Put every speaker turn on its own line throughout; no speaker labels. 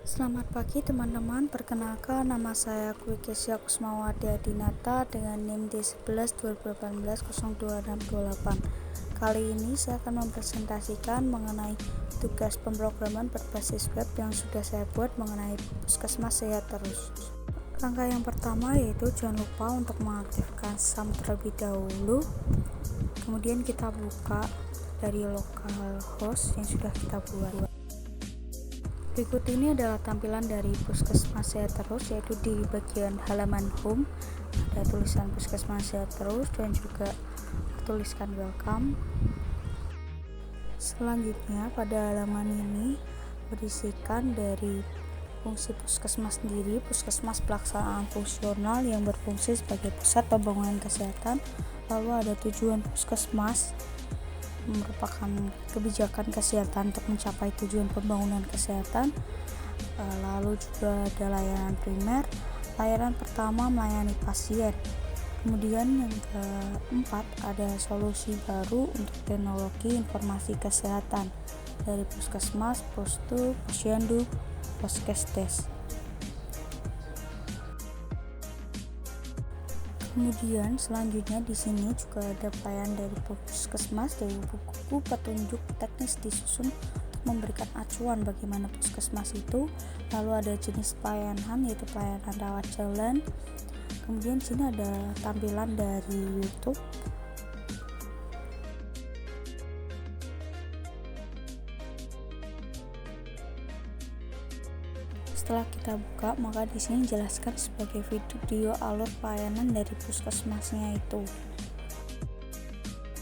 Selamat pagi teman-teman, perkenalkan nama saya Kwikesya Kusmawati Adinata dengan NIM D11 2018 02628. Kali ini saya akan mempresentasikan mengenai tugas pemrograman berbasis web yang sudah saya buat mengenai Puskesmas Sehat Terus. Langkah yang pertama yaitu jangan lupa untuk mengaktifkan SAM terlebih dahulu. Kemudian kita buka dari localhost yang sudah kita buat. Berikut ini adalah tampilan dari Puskesmas Sehat Terus, yaitu di bagian halaman home ada tulisan Puskesmas Sehat Terus dan juga tuliskan welcome. Selanjutnya pada halaman ini berisikan dari fungsi puskesmas sendiri. Puskesmas pelaksanaan fungsional yang berfungsi sebagai pusat pembangunan kesehatan. Lalu ada tujuan puskesmas, merupakan kebijakan kesehatan untuk mencapai tujuan pembangunan kesehatan. Lalu juga ada layanan primer. Layanan pertama melayani pasien. Kemudian yang keempat ada solusi baru untuk teknologi informasi kesehatan dari puskesmas, postu, posyandu, poskesdes. Kemudian selanjutnya di sini juga ada pelayanan dari puskesmas, dari buku petunjuk teknis disusun untuk memberikan acuan bagaimana puskesmas itu. Lalu ada jenis pelayanan yaitu pelayanan rawat jalan. Kemudian di sini ada tampilan dari YouTube. Setelah kita buka, maka di sini dijelaskan sebagai video alur pelayanan dari puskesmasnya itu.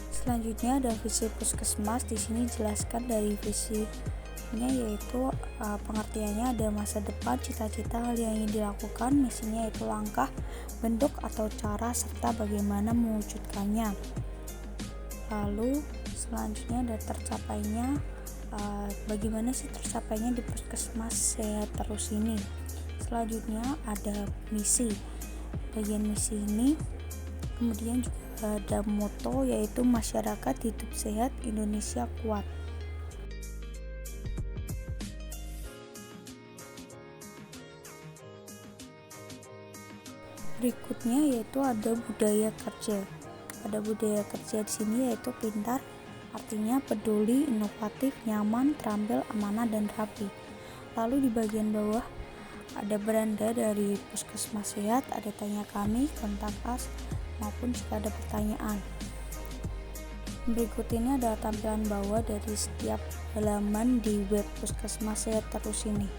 Selanjutnya ada visi puskesmas. Di sini dijelaskan dari visinya yaitu pengertiannya ada masa depan, cita-cita, hal yang ingin dilakukan, misinya yaitu langkah, bentuk atau cara serta bagaimana mewujudkannya. Lalu selanjutnya ada tercapainya. Bagaimana sih tercapainya di Puskesmas Sehat Terus ini. Selanjutnya ada misi. Bagian misi ini kemudian juga ada moto yaitu masyarakat hidup sehat, Indonesia kuat. Berikutnya yaitu ada budaya kerja. Ada budaya kerja di sini yaitu pintar, artinya peduli, inovatif, nyaman, terampil, amanah, dan rapi. Lalu di bagian bawah ada beranda dari Puskesmas Sehat, ada tanya kami, kontak us, maupun jika ada pertanyaan. Berikut ini adalah tampilan bawah dari setiap halaman di web Puskesmas Sehat Terus ini.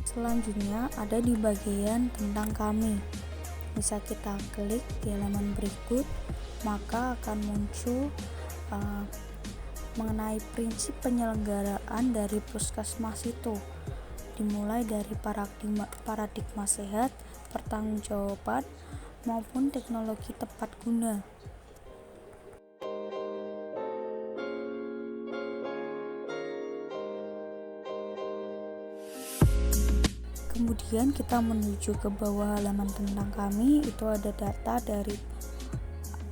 Selanjutnya ada di bagian tentang kami. Bisa kita klik di halaman berikut, maka akan muncul mengenai prinsip penyelenggaraan dari puskesmas itu, dimulai dari paradigma sehat, pertanggungjawaban, maupun teknologi tepat guna. Kemudian kita menuju ke bawah halaman tentang kami, itu ada data dari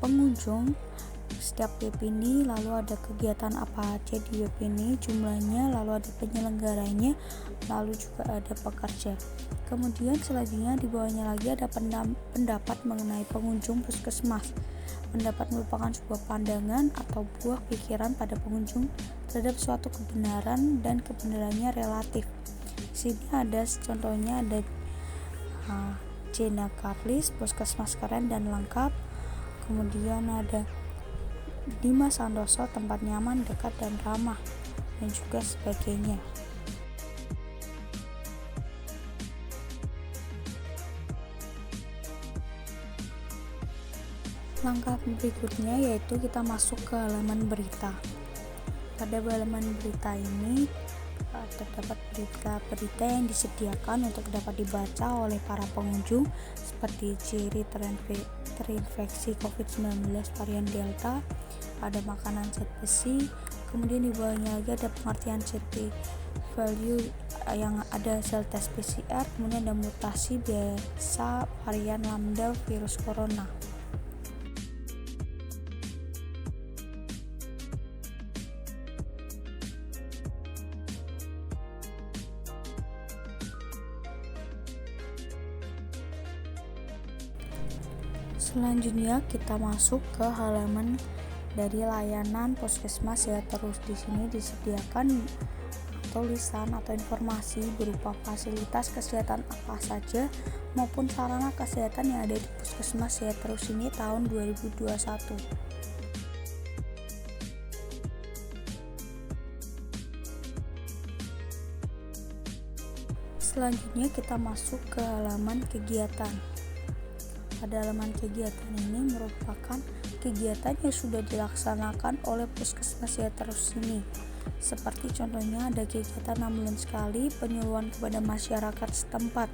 pengunjung setiap web ini, lalu ada kegiatan apa aja di web ini, jumlahnya, lalu ada penyelenggaranya, lalu juga ada pekerja. Kemudian selanjutnya di bawahnya lagi ada pendapat mengenai pengunjung puskesmas. Pendapat merupakan sebuah pandangan atau buah pikiran pada pengunjung terhadap suatu kebenaran dan kebenarannya relatif. Di sini ada contohnya ada Jena Karlis, puskesmas keren dan lengkap. Kemudian ada Dimas Santoso, tempat nyaman, dekat dan ramah, dan juga sebagainya. Langkah berikutnya yaitu kita masuk ke halaman berita. Pada halaman berita ini terdapat berita-berita yang disediakan untuk dapat dibaca oleh para pengunjung seperti ciri terinfeksi COVID-19 varian Delta, ada makanan zat besi, kemudian di bawahnya lagi ada pengertian safety value yang ada hasil tes PCR, kemudian ada mutasi biasa varian Lambda virus corona. Selanjutnya kita masuk ke halaman dari layanan Puskesmas Sehat Terus. Di sini disediakan tulisan atau informasi berupa fasilitas kesehatan apa saja maupun sarana kesehatan yang ada di Puskesmas Sehat Terus ini tahun 2021. Selanjutnya kita masuk ke halaman kegiatan. Pada halaman kegiatan ini merupakan kegiatan yang sudah dilaksanakan oleh Puskesmas Sehat Terus ini. Seperti contohnya ada kegiatan 6 bulan sekali penyuluhan kepada masyarakat setempat,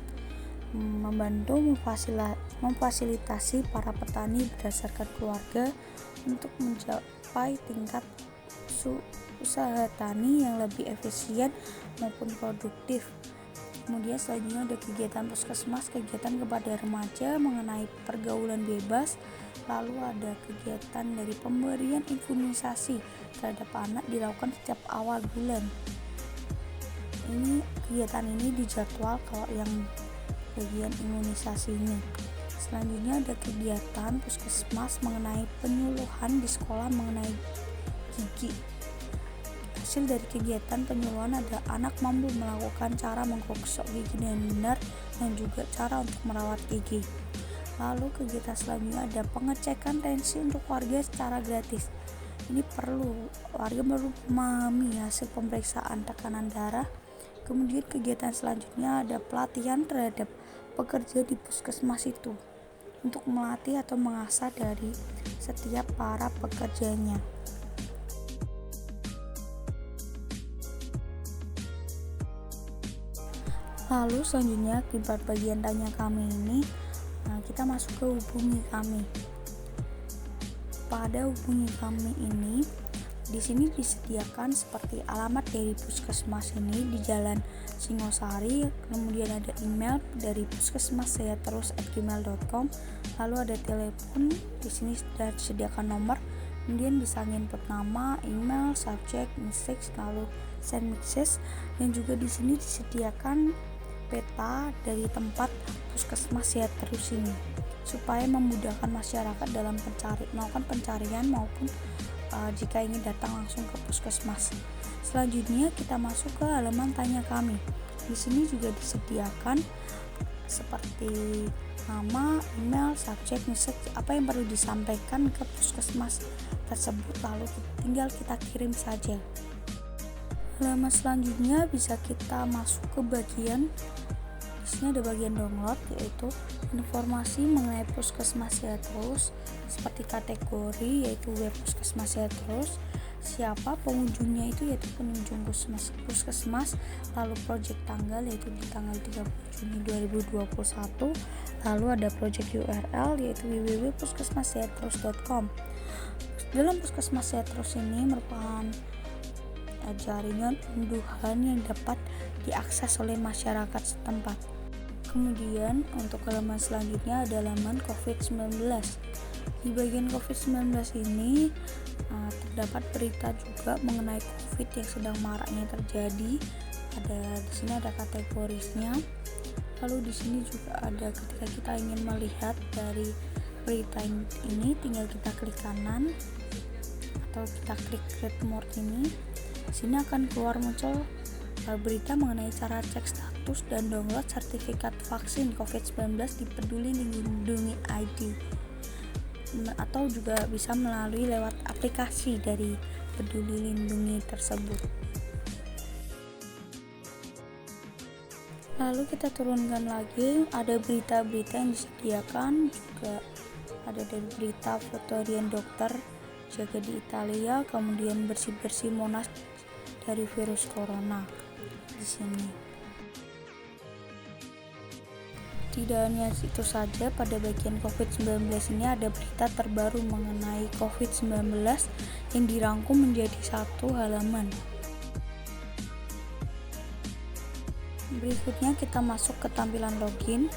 membantu memfasilitasi para petani berdasarkan keluarga untuk mencapai tingkat usaha tani yang lebih efisien maupun produktif. Kemudian selanjutnya ada kegiatan Puskesmas, kegiatan kepada remaja mengenai pergaulan bebas. Lalu ada kegiatan dari pemberian imunisasi terhadap anak dilakukan setiap awal bulan. Kegiatan ini dijadwal kalau yang bagian imunisasi ini. Selanjutnya ada kegiatan Puskesmas mengenai penyuluhan di sekolah mengenai gigi. Hasil dari kegiatan penyuluhan ada anak mampu melakukan cara menggosok gigi dengan benar dan juga cara untuk merawat gigi. Lalu kegiatan selanjutnya ada pengecekan tensi untuk warga secara gratis. Ini warga perlu memahami hasil pemeriksaan tekanan darah. Kemudian kegiatan selanjutnya ada pelatihan terhadap pekerja di puskesmas itu untuk melatih atau mengasah dari setiap para pekerjanya. Lalu selanjutnya di bagian tanya kami ini, kita masuk ke hubungi kami. Pada hubungi kami ini, di sini disediakan seperti alamat dari puskesmas ini di Jalan Singosari, kemudian ada email dari puskesmassehatterus@gmail.com, lalu ada telepon, di sini sudah disediakan nomor, kemudian bisa input nama, email, subjek, message, lalu send message, dan juga di sini disediakan peta dari tempat Puskesmas Sehat Terus ini supaya memudahkan masyarakat dalam melakukan pencarian maupun jika ingin datang langsung ke puskesmas. Selanjutnya kita masuk ke halaman tanya kami. Di sini juga disediakan seperti nama, email, subjek, message, apa yang perlu disampaikan ke puskesmas tersebut, lalu tinggal kita kirim saja. Halaman selanjutnya bisa kita masuk ke bagian, di sini ada bagian download, yaitu informasi mengenai Puskesmas Sehat Terus seperti kategori, yaitu web Puskesmas Sehat Terus, siapa pengunjungnya itu yaitu pengunjung puskesmas, lalu project tanggal yaitu di tanggal 30 Juni 2021, lalu ada project URL yaitu www.puskesmassehatterus.com. Dalam Puskesmas Sehat Terus ini merupakan jaringan unduhan yang dapat diakses oleh masyarakat setempat. Kemudian untuk halaman selanjutnya ada halaman COVID-19. Di bagian COVID-19 ini terdapat berita juga mengenai COVID yang sedang maraknya terjadi. Di sini ada kategorisnya. Lalu di sini juga ada ketika kita ingin melihat dari berita ini, tinggal kita klik kanan atau kita klik read more ini. Di sini akan keluar muncul berita mengenai cara cek status dan download sertifikat vaksin COVID-19 di Peduli Lindungi ID, atau juga bisa melalui lewat aplikasi dari Peduli Lindungi tersebut. Lalu kita turunkan lagi, ada berita-berita yang disediakan, juga ada dari berita foto harian dokter jaga di Italia, kemudian bersih-bersih Monas dari virus corona di sini. Tidak hanya itu saja, pada bagian COVID-19 ini ada berita terbaru mengenai COVID-19 yang dirangkum menjadi satu halaman. Berikutnya kita masuk ke tampilan login.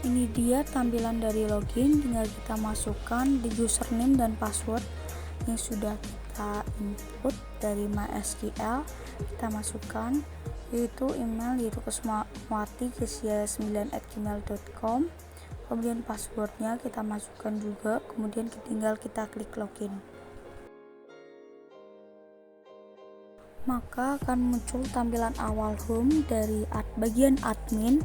Ini dia tampilan dari login, tinggal kita masukkan di username dan password yang sudah kita input dari MySQL, kita masukkan, yaitu email kusmawati@9@gmail.com. Kemudian passwordnya kita masukkan juga, kemudian tinggal kita klik login. Maka akan muncul tampilan awal home dari bagian admin.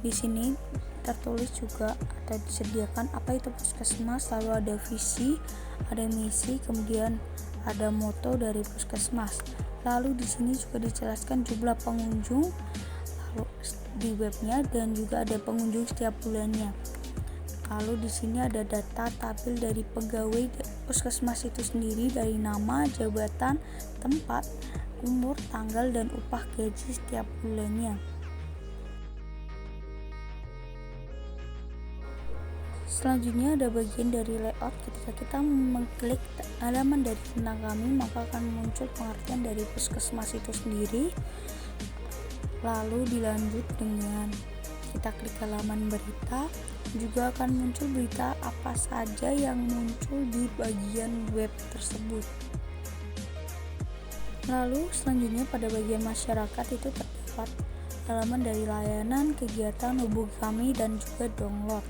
Di sini tertulis juga atau disediakan apa itu puskesmas, lalu ada visi, ada misi, kemudian ada moto dari puskesmas. Lalu di sini juga dijelaskan jumlah pengunjung lalu di webnya dan juga ada pengunjung setiap bulannya. Lalu di sini ada data tabel dari pegawai puskesmas itu sendiri, dari nama, jabatan, tempat, umur, tanggal, dan upah gaji setiap bulannya. Selanjutnya ada bagian dari layout. Ketika kita mengklik halaman dari tentang kami, maka akan muncul pengertian dari puskesmas itu sendiri. Lalu dilanjut dengan kita klik halaman berita, juga akan muncul berita apa saja yang muncul di bagian web tersebut. Lalu selanjutnya pada bagian masyarakat itu terdapat halaman dari layanan, kegiatan, hubungi kami, dan juga download.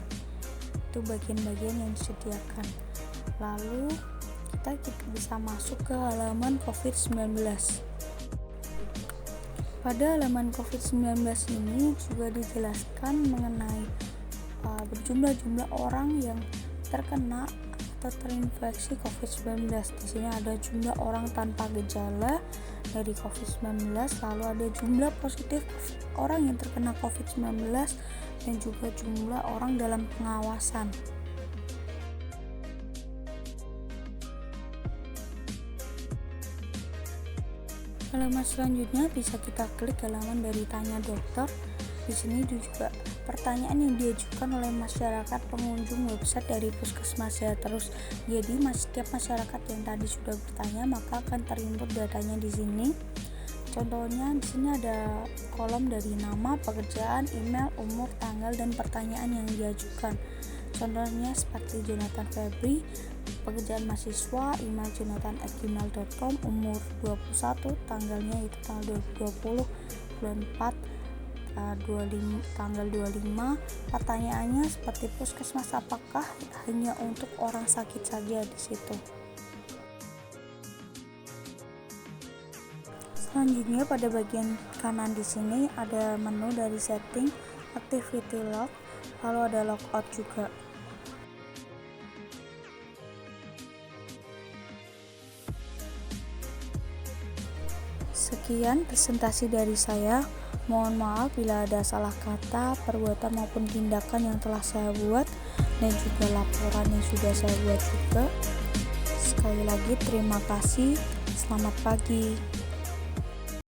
Itu bagian-bagian yang disediakan. Lalu kita bisa masuk ke halaman COVID-19. Pada halaman COVID-19 ini juga dijelaskan mengenai berjumlah orang yang terkena atau terinfeksi COVID-19. Di sini ada jumlah orang tanpa gejala dari COVID-19, lalu ada jumlah positif orang yang terkena COVID-19 dan juga jumlah orang dalam pengawasan. Halaman selanjutnya bisa kita klik halaman dari tanya dokter. Di sini juga pertanyaan yang diajukan oleh masyarakat pengunjung website dari puskesmas ya. Terus jadi setiap masyarakat yang tadi sudah bertanya maka akan terinput datanya di sini. Contohnya di sini ada kolom dari nama, pekerjaan, email, umur, tanggal, dan pertanyaan yang diajukan. Contohnya seperti Jonathan Febri, pekerjaan mahasiswa, email jonathan@gmail.com, umur 21, tanggalnya itu tanggal 20 bulan 4 tanggal 25. Pertanyaannya seperti puskesmas apakah hanya untuk orang sakit saja di situ. Selanjutnya pada bagian kanan di sini ada menu dari setting, activity log, lalu ada logout juga. Sekian presentasi dari saya. Mohon maaf bila ada salah kata, perbuatan maupun tindakan yang telah saya buat dan juga laporan yang sudah saya buat juga. Sekali lagi terima kasih. Selamat pagi.